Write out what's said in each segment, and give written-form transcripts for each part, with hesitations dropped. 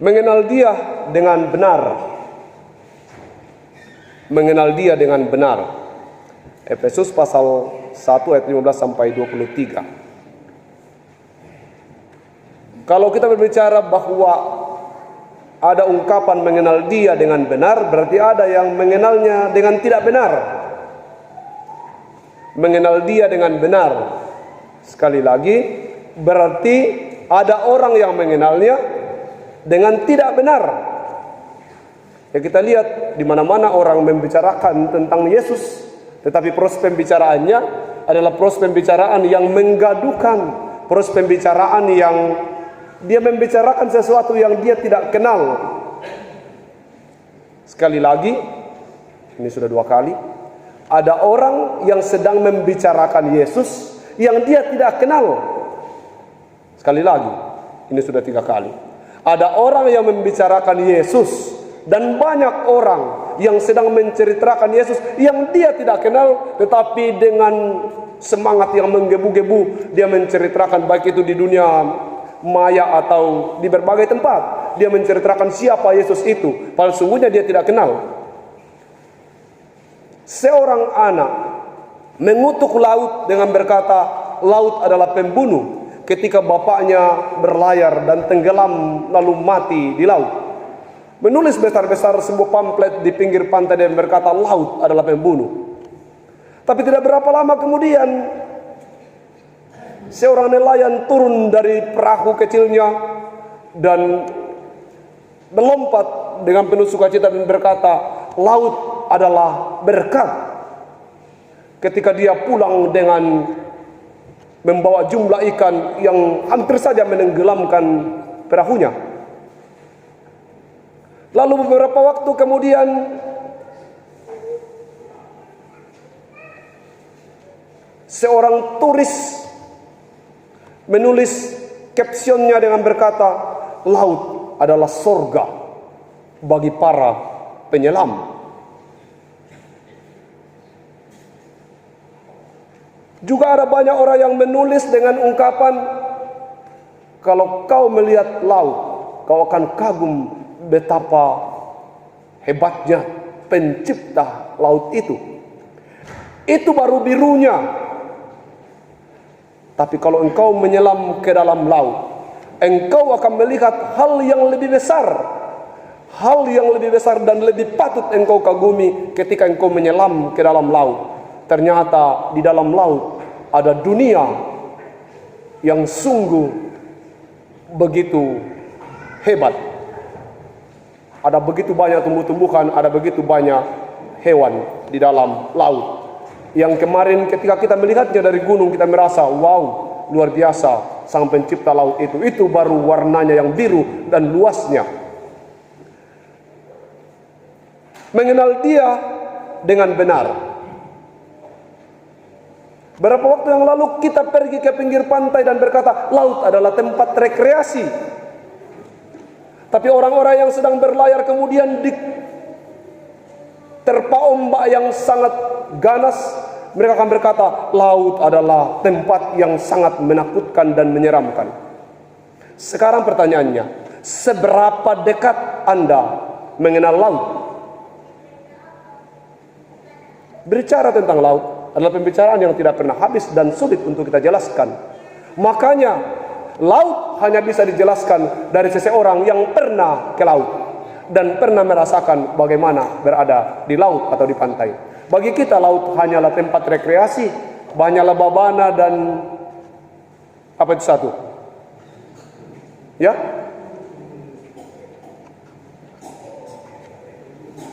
Mengenal Dia dengan benar. Mengenal Dia dengan benar. Efesus pasal 1 ayat 15 sampai 23. Kalau kita berbicara bahwa ada ungkapan mengenal Dia dengan benar, berarti ada yang mengenalnya dengan tidak benar. Mengenal Dia dengan benar, sekali lagi, berarti ada orang yang mengenalnya dengan tidak benar. Ya, kita lihat di mana-mana orang membicarakan tentang Yesus, tetapi proses pembicaraannya adalah proses pembicaraan yang menggaduhkan, proses pembicaraan yang dia membicarakan sesuatu yang dia tidak kenal. Sekali lagi, ini sudah 2 kali, ada orang yang sedang membicarakan Yesus yang dia tidak kenal. Sekali lagi, ini sudah 3 kali. Ada orang yang membicarakan Yesus, dan banyak orang yang sedang menceritakan Yesus yang dia tidak kenal, tetapi dengan semangat yang menggebu-gebu dia menceritakan, baik itu di dunia maya atau di berbagai tempat. Dia menceritakan siapa Yesus itu, padahal sungguhnya dia tidak kenal. Seorang anak mengutuk laut dengan berkata, laut adalah pembunuh, ketika bapaknya berlayar dan tenggelam lalu mati di laut. Menulis besar-besar sebuah pamflet di pinggir pantai dan berkata, laut adalah pembunuh. Tapi tidak berapa lama kemudian, seorang nelayan turun dari perahu kecilnya dan melompat dengan penuh sukacita dan berkata, laut adalah berkat. Ketika dia pulang dengan membawa jumlah ikan yang hampir saja menenggelamkan perahunya. Lalu beberapa waktu kemudian, seorang turis menulis captionnya dengan berkata, laut adalah sorga bagi para penyelam. Juga ada banyak orang yang menulis dengan ungkapan, kalau kau melihat laut, kau akan kagum betapa hebatnya pencipta laut itu. Itu baru birunya. Tapi kalau engkau menyelam ke dalam laut, engkau akan melihat hal yang lebih besar. Hal yang lebih besar dan lebih patut engkau kagumi ketika engkau menyelam ke dalam laut. Ternyata di dalam laut ada dunia yang sungguh begitu hebat. Ada begitu banyak tumbuh-tumbuhan, ada begitu banyak hewan di dalam laut. Yang kemarin ketika kita melihatnya dari gunung, kita merasa, wow, luar biasa sang pencipta laut itu. Itu baru warnanya yang biru dan luasnya. Mengenal Dia dengan benar. Beberapa waktu yang lalu kita pergi ke pinggir pantai dan berkata, laut adalah tempat rekreasi. Tapi orang-orang yang sedang berlayar kemudian diterpa ombak yang sangat ganas, mereka akan berkata, laut adalah tempat yang sangat menakutkan dan menyeramkan. Sekarang pertanyaannya, seberapa dekat Anda mengenal laut? Berbicara tentang laut adalah pembicaraan yang tidak pernah habis dan sulit untuk kita jelaskan. Makanya laut hanya bisa dijelaskan dari seseorang yang pernah ke laut dan pernah merasakan bagaimana berada di laut atau di pantai. Bagi kita laut hanyalah tempat rekreasi, banyaklah babana dan apa itu satu? Ya?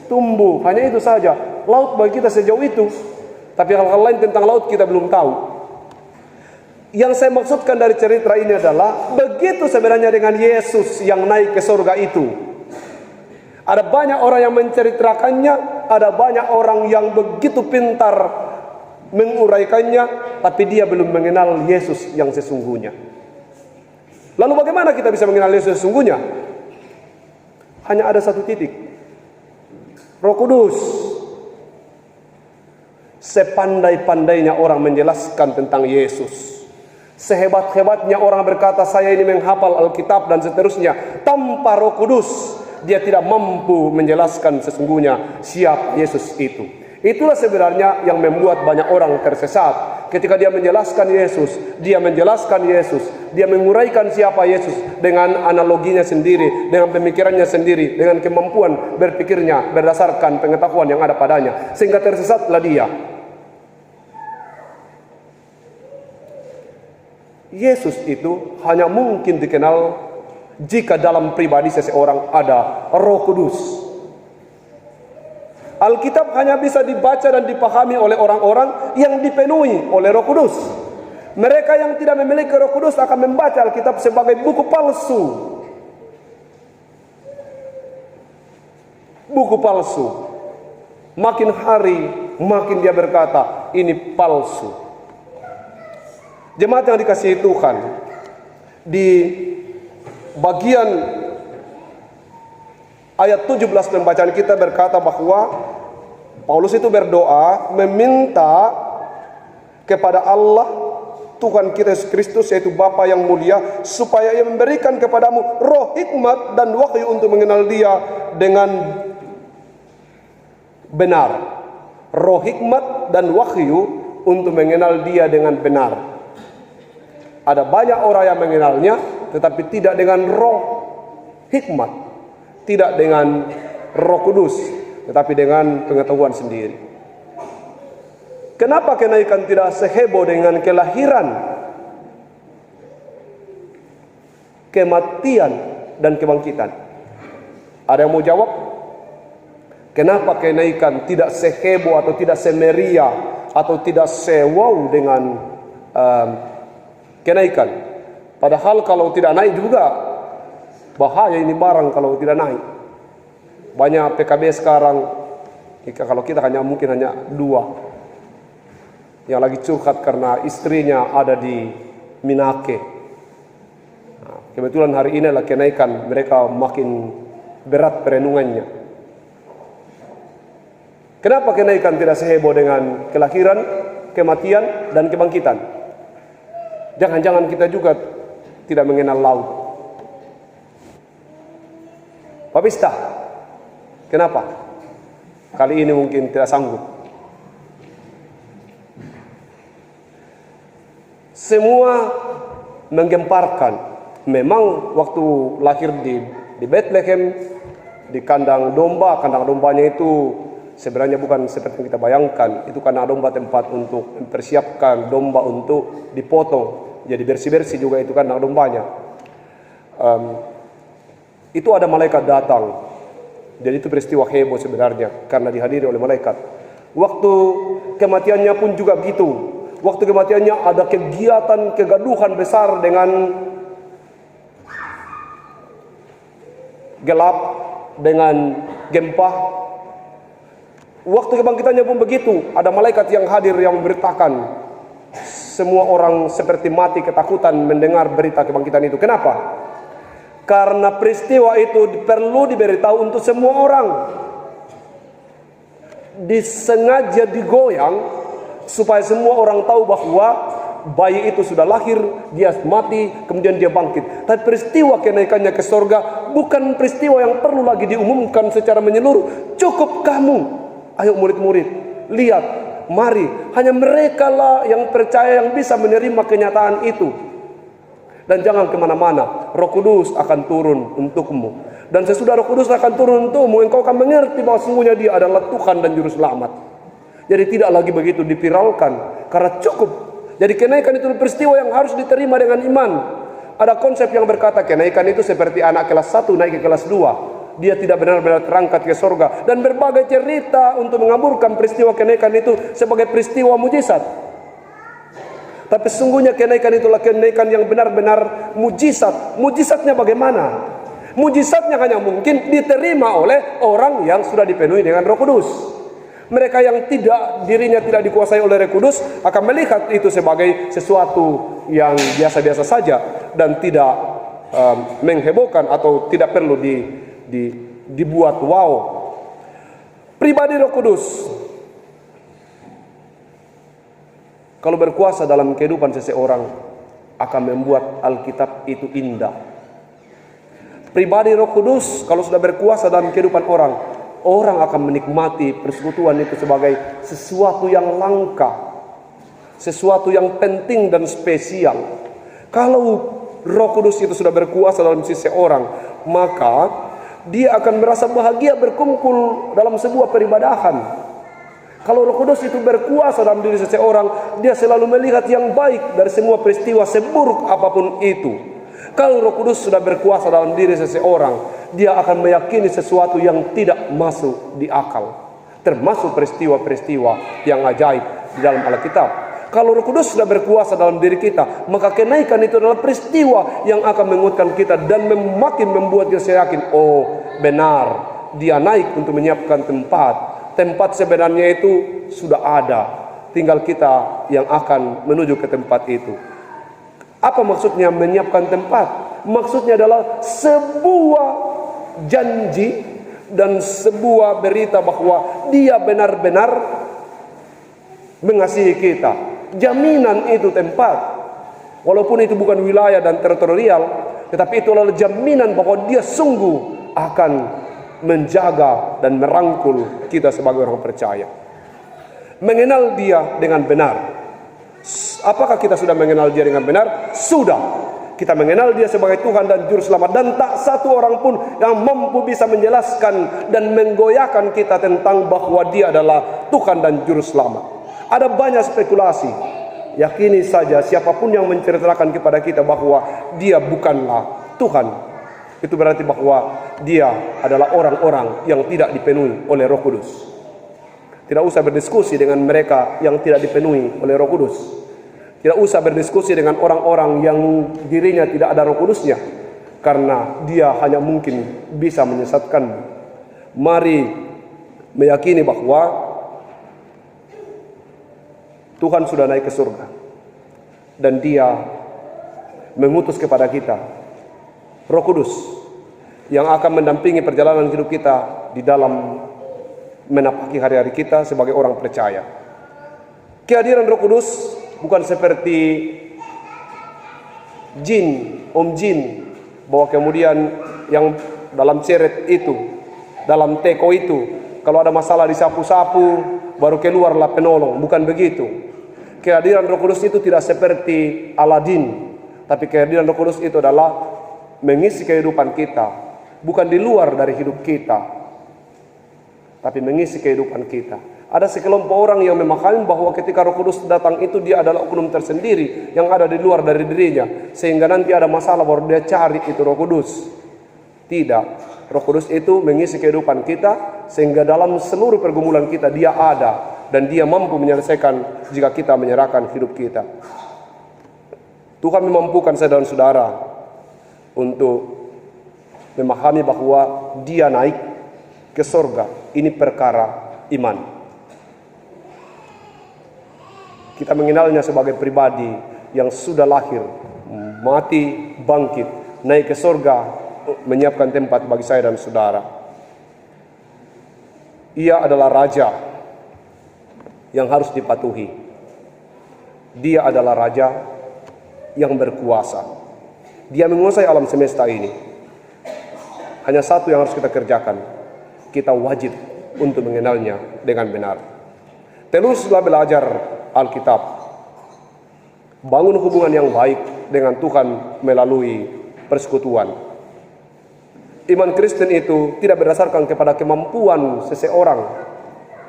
Tumbuh, hanya itu saja. Laut bagi kita sejauh itu. Tapi hal-hal lain tentang laut kita belum tahu. Yang saya maksudkan dari cerita ini adalah, begitu sebenarnya dengan Yesus yang naik ke surga itu. Ada banyak orang yang menceritakannya, ada banyak orang yang begitu pintar menguraikannya, tapi dia belum mengenal Yesus yang sesungguhnya. Lalu bagaimana kita bisa mengenal Yesus sesungguhnya? Hanya ada satu titik. Roh Kudus. Sepandai-pandainya orang menjelaskan tentang Yesus, Sehebat-hebatnya orang berkata saya ini menghafal Alkitab dan seterusnya, tanpa Roh Kudus dia tidak mampu menjelaskan sesungguhnya siapa Yesus itu. Itulah sebenarnya yang membuat banyak orang tersesat. Ketika dia menjelaskan Yesus, dia menguraikan siapa Yesus dengan analoginya sendiri, dengan pemikirannya sendiri, dengan kemampuan berpikirnya berdasarkan pengetahuan yang ada padanya, sehingga tersesatlah dia. Yesus itu hanya mungkin dikenal jika dalam pribadi seseorang ada Roh Kudus. Alkitab hanya bisa dibaca dan dipahami oleh orang-orang yang dipenuhi oleh Roh Kudus. Mereka yang tidak memiliki Roh Kudus akan membaca Alkitab sebagai buku palsu. Buku palsu. Makin hari makin dia berkata ini palsu. Jemaat yang dikasihi Tuhan, di bagian ayat 17 pembacaan kita berkata bahwa Paulus itu berdoa meminta kepada Allah Tuhan kita Yesus Kristus, yaitu Bapa yang mulia, supaya Ia memberikan kepadamu roh hikmat dan wahyu untuk mengenal Dia dengan benar. Roh hikmat dan wahyu untuk mengenal Dia dengan benar. Ada banyak orang yang mengenalnya, tetapi tidak dengan roh hikmat, tidak dengan Roh Kudus, tetapi dengan pengetahuan sendiri. Kenapa kenaikan tidak seheboh dengan kelahiran, kematian, dan kebangkitan? Ada yang mau jawab? Kenapa kenaikan tidak seheboh atau tidak semeria atau tidak sewow dengan kenaikan? Padahal kalau tidak naik juga bahaya ini barang kalau tidak naik. Banyak PKB sekarang, kalau kita mungkin hanya 2 yang lagi curhat karena istrinya ada di Minake. Nah, kebetulan hari ini adalah kenaikan, mereka makin berat perenungannya. Kenapa kenaikan tidak seheboh dengan kelahiran, kematian, dan kebangkitan? Jangan-jangan kita juga tidak mengenal laut. Pak Pista, kenapa? Kali ini mungkin tidak sanggup. Semua menggemparkan. Memang waktu lahir di Bethlehem, di kandang domba, kandang dombanya itu sebenarnya bukan seperti yang kita bayangkan. Itu kandang domba tempat untuk mempersiapkan domba untuk dipotong. Jadi bersih-bersih juga itu kandang dombanya. Itu ada malaikat datang. Jadi itu peristiwa heboh sebenarnya karena dihadiri oleh malaikat. Waktu kematiannya pun juga begitu. Waktu kematiannya ada kegiatan, kegaduhan besar dengan gelap, dengan gempa. Waktu kebangkitannya pun begitu. Ada malaikat yang hadir yang memberitakan. Semua orang seperti mati ketakutan mendengar berita kebangkitan itu. Kenapa? Karena peristiwa itu perlu diberitahu untuk semua orang. Disengaja digoyang supaya semua orang tahu bahwa bayi itu sudah lahir, dia mati, kemudian dia bangkit. Tapi peristiwa kenaikannya ke surga bukan peristiwa yang perlu lagi diumumkan secara menyeluruh. Cukup kamu, ayo murid-murid, lihat, mari. Hanya mereka lah yang percaya yang bisa menerima kenyataan itu. Dan jangan kemana-mana, Roh Kudus akan turun untukmu. Dan sesudah Roh Kudus akan turun untukmu, engkau akan mengerti bahwa sungguhnya Dia adalah Tuhan dan Juru Selamat. Jadi tidak lagi begitu dipiralkan, karena cukup. Jadi kenaikan itu peristiwa yang harus diterima dengan iman. Ada konsep yang berkata kenaikan itu seperti anak kelas 1 naik ke kelas 2. Dia tidak benar-benar terangkat ke surga. Dan berbagai cerita untuk mengaburkan peristiwa kenaikan itu sebagai peristiwa mujizat. Tapi sesungguhnya kenaikan itulah kenaikan yang benar-benar mujizat. Mujizatnya bagaimana? Mujizatnya hanya mungkin diterima oleh orang yang sudah dipenuhi dengan Roh Kudus. Mereka yang dirinya tidak dikuasai oleh Roh Kudus akan melihat itu sebagai sesuatu yang biasa-biasa saja dan tidak menghebohkan atau tidak perlu dibuat wow. Pribadi Roh Kudus kalau berkuasa dalam kehidupan seseorang, akan membuat Alkitab itu indah. Pribadi Roh Kudus kalau sudah berkuasa dalam kehidupan orang, orang akan menikmati persekutuan itu sebagai sesuatu yang langka, sesuatu yang penting dan spesial. Kalau Roh Kudus itu sudah berkuasa dalam seseorang, maka dia akan merasa bahagia berkumpul dalam sebuah peribadahan. Kalau Roh Kudus itu berkuasa dalam diri seseorang, dia selalu melihat yang baik dari semua peristiwa seburuk apapun itu. Kalau Roh Kudus sudah berkuasa dalam diri seseorang, dia akan meyakini sesuatu yang tidak masuk di akal, termasuk peristiwa-peristiwa yang ajaib di dalam Alkitab. Kalau Roh Kudus sudah berkuasa dalam diri kita, maka kenaikan itu adalah peristiwa yang akan menguatkan kita dan makin membuat kita yakin, oh benar, dia naik untuk menyiapkan tempat. Tempat sebenarnya itu sudah ada, tinggal kita yang akan menuju ke tempat itu. Apa maksudnya menyiapkan tempat? Maksudnya adalah sebuah janji dan sebuah berita bahwa dia benar-benar mengasihi kita. Jaminan itu tempat, walaupun itu bukan wilayah dan teritorial, tetapi itu adalah jaminan bahwa dia sungguh akan menjaga dan merangkul kita sebagai orang percaya. Mengenal dia dengan benar. Apakah kita sudah mengenal dia dengan benar? Sudah. Kita mengenal dia sebagai Tuhan dan Juru Selamat, dan tak satu orang pun yang mampu bisa menjelaskan dan menggoyahkan kita tentang bahwa dia adalah Tuhan dan Juru Selamat. Ada banyak spekulasi. Yakini saja siapapun yang menceritakan kepada kita bahwa dia bukanlah Tuhan, itu berarti bahwa dia adalah orang-orang yang tidak dipenuhi oleh Roh Kudus. Tidak usah berdiskusi dengan mereka yang tidak dipenuhi oleh Roh Kudus. Tidak usah berdiskusi dengan orang-orang yang dirinya tidak ada Roh Kudusnya, karena dia hanya mungkin bisa menyesatkan. Mari meyakini bahwa Tuhan sudah naik ke surga dan dia mengutus kepada kita Roh Kudus yang akan mendampingi perjalanan hidup kita di dalam menapaki hari-hari kita sebagai orang percaya. Kehadiran Roh Kudus bukan seperti jin, om jin, bahwa kemudian yang dalam ceret itu, dalam teko itu, kalau ada masalah disapu-sapu, baru keluarlah penolong. Bukan begitu. Kehadiran Roh Kudus itu tidak seperti Aladin, tapi kehadiran Roh Kudus itu adalah mengisi kehidupan kita, bukan di luar dari hidup kita, tapi mengisi kehidupan kita. Ada sekelompok orang yang memahami bahwa ketika Roh Kudus datang itu dia adalah oknum tersendiri yang ada di luar dari dirinya, sehingga nanti ada masalah baru dia cari itu Roh Kudus. Tidak, Roh Kudus itu mengisi kehidupan kita, sehingga dalam seluruh pergumulan kita dia ada, dan dia mampu menyelesaikan jika kita menyerahkan hidup kita. Tuhan memampukan saya dan saudara untuk memahami bahwa dia naik ke surga. Ini perkara iman. Kita mengenalnya sebagai pribadi yang sudah lahir, mati, bangkit, naik ke surga, menyiapkan tempat bagi saya dan saudara. Ia adalah raja yang harus dipatuhi. Dia adalah raja yang berkuasa. Dia menguasai alam semesta ini. Hanya satu yang harus kita kerjakan. Kita wajib untuk mengenalnya dengan benar. Teruslah belajar Alkitab. Bangun hubungan yang baik dengan Tuhan melalui persekutuan. Iman Kristen itu tidak berdasarkan kepada kemampuan seseorang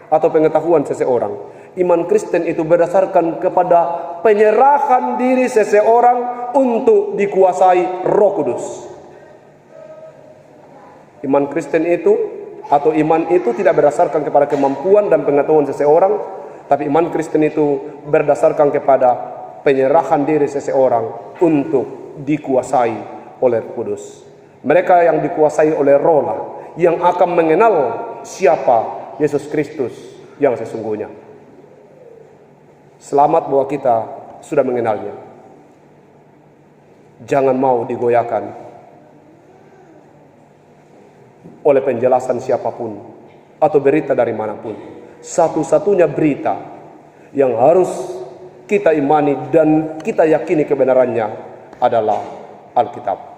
atau pengetahuan seseorang. Iman Kristen itu berdasarkan kepada penyerahan diri seseorang untuk dikuasai Roh Kudus. Iman Kristen itu atau iman itu tidak berdasarkan kepada kemampuan dan pengetahuan seseorang, tapi iman Kristen itu berdasarkan kepada penyerahan diri seseorang untuk dikuasai oleh Roh Kudus. Mereka yang dikuasai oleh Roh lah yang akan mengenal siapa Yesus Kristus yang sesungguhnya. Selamat bahwa kita sudah mengenalnya. Jangan mau digoyahkan oleh penjelasan siapapun atau berita dari manapun. Satu-satunya berita yang harus kita imani dan kita yakini kebenarannya adalah Alkitab.